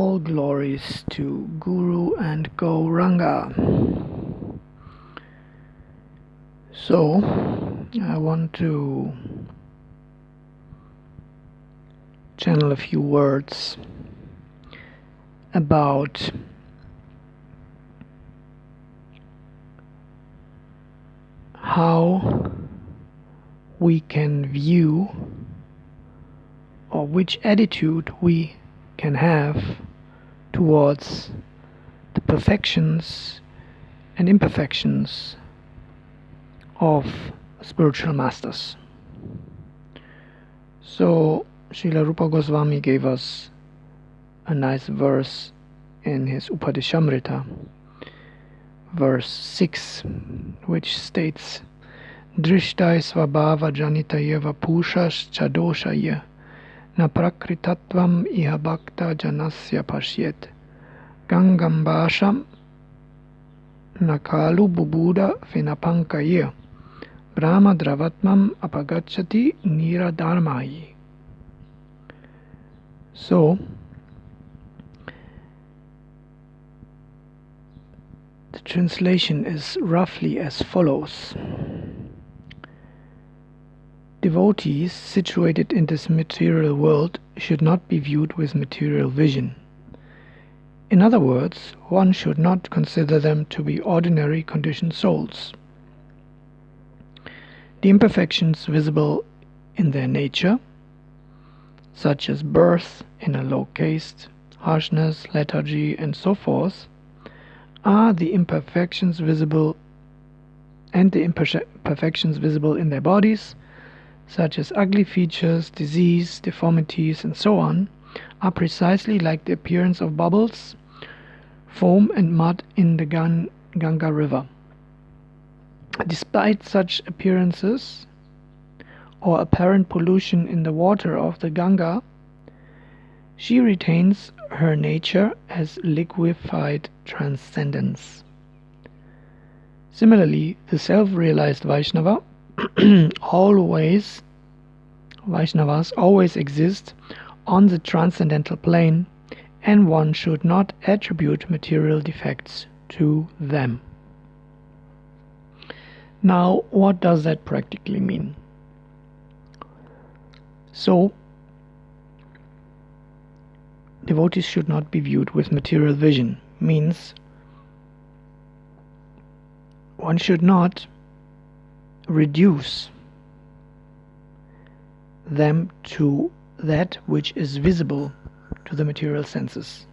All glories to Guru and Gauranga. So, I want to channel a few words about how we can view, or which attitude we can have towards the perfections and imperfections of spiritual masters. So Srila Rupa Goswami gave us a nice verse in his Upadeshamrita, verse 6, which states, Drishtai svabhava janitayeva pushas chadoshaya na prakritatvam iha bhakta janasya pashyet gangambasham nakalu bubuda finapankaya brahma dravatmam apagachati niradharmayi. So, the translation is roughly as follows. Devotees situated in this material world should not be viewed with material vision. In other words, one should not consider them to be ordinary conditioned souls. The imperfections visible in their nature, such as birth in a low caste, harshness, lethargy, and so forth, are the imperfections visible, and the imperfections visible in their bodies, such as ugly features, disease, deformities, and so on, are precisely like the appearance of bubbles, foam, and mud in the Ganga river. Despite such appearances or apparent pollution in the water of the Ganga, she retains her nature as liquefied transcendence. Similarly, the self-realized Vaishnavas always exist on the transcendental plane, and one should not attribute material defects to them. Now, what does that practically mean? So, devotees should not be viewed with material vision, means one should not reduce them to that which is visible to the material senses,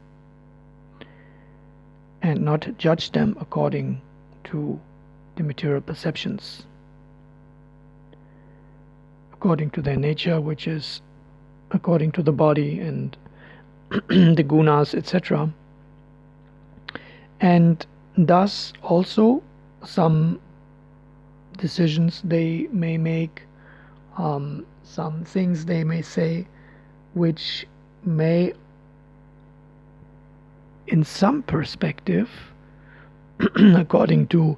and not judge them according to the material perceptions, according to their nature, which is according to the body and the gunas, etc. And thus also some decisions they may make, some things they may say, which may, in some perspective, according to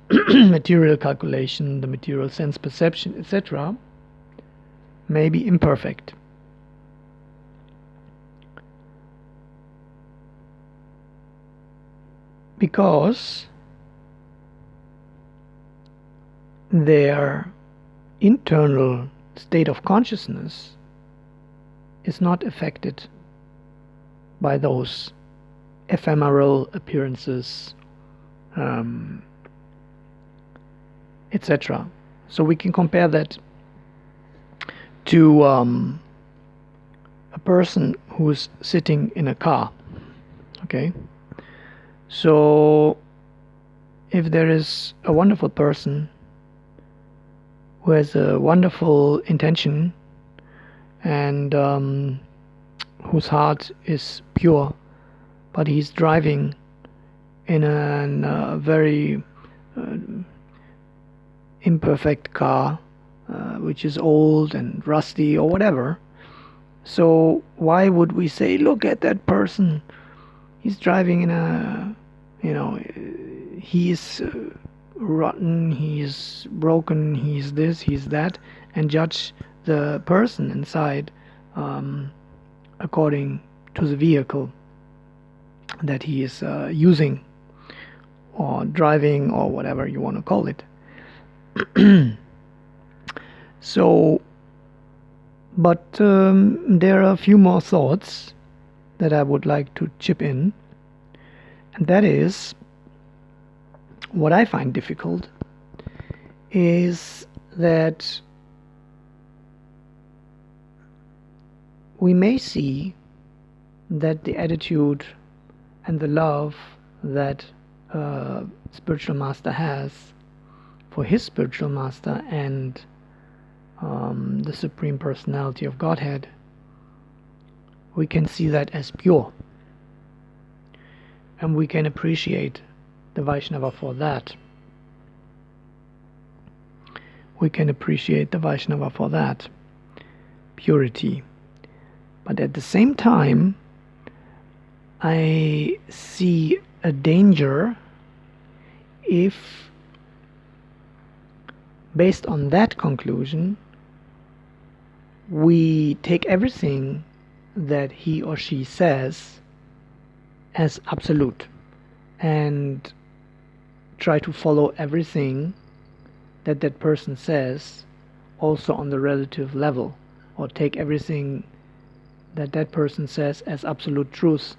material calculation, the material sense perception, etc., may be imperfect. Because their internal state of consciousness is not affected by those ephemeral appearances, etc. So we can compare that to a person who's sitting in a car. Okay? So if there is a wonderful person who has a wonderful intention and whose heart is pure, but he's driving in a very imperfect car, which is old and rusty or whatever. So why would we say, look at that person, he's driving in a, he is rotten, he is broken, he is this, he is that, and judge the person inside according to the vehicle that he is using or driving or whatever you want to call it. So, but there are a few more thoughts that I would like to chip in, and that is, what I find difficult is that we may see that the attitude and the love that a spiritual master has for his spiritual master and the Supreme Personality of Godhead, we can see that as pure, and we can appreciate the Vaishnava for that. We can appreciate the Vaishnava for that purity. But at the same time, I see a danger if, based on that conclusion, we take everything that he or she says as absolute and try to follow everything that that person says also on the relative level, or take everything that that person says as absolute truth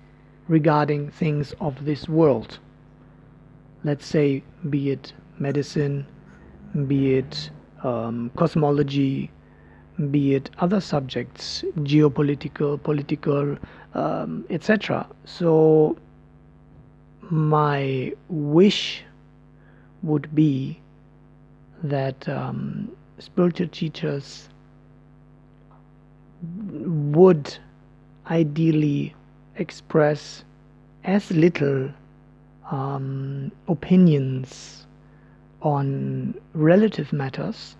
regarding things of this world. Let's say, be it medicine, be it cosmology, be it other subjects, geopolitical, political, etc. So my wish would be that spiritual teachers would ideally express as little opinions on relative matters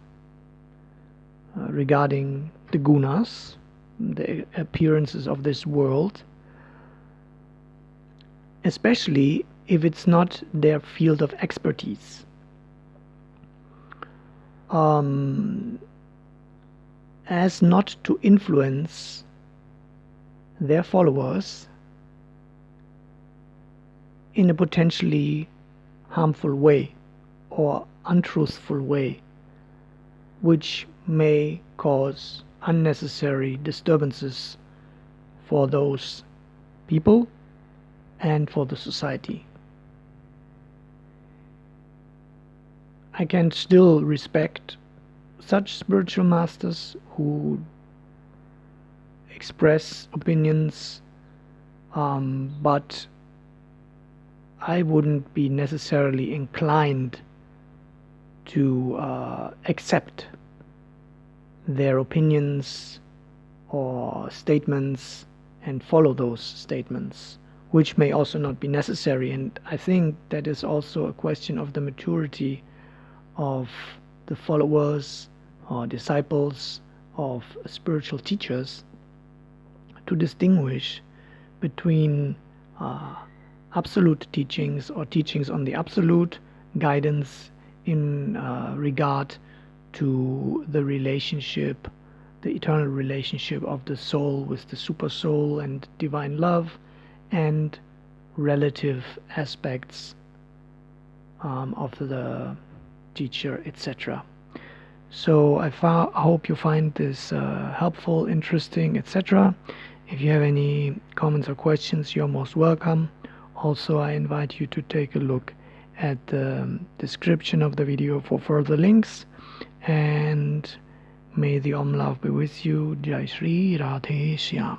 regarding the gunas, the appearances of this world, especially if it's not their field of expertise. As not to influence their followers in a potentially harmful way or untruthful way, which may cause unnecessary disturbances for those people and for the society. I can still respect such spiritual masters who express opinions, but I wouldn't be necessarily inclined to accept their opinions or statements and follow those statements, which may also not be necessary. And I think that is also a question of the maturity of the followers or disciples of spiritual teachers to distinguish between absolute teachings or teachings on the absolute, guidance in regard to the relationship, the eternal relationship of the soul with the super soul and divine love, and relative aspects of the teacher, etc. So I hope you find this helpful, interesting, etc. If you have any comments or questions, you're most welcome. Also, I invite you to take a look at the description of the video for further links, and may the Om Love be with you. Jai Shri, Radhe Shyam.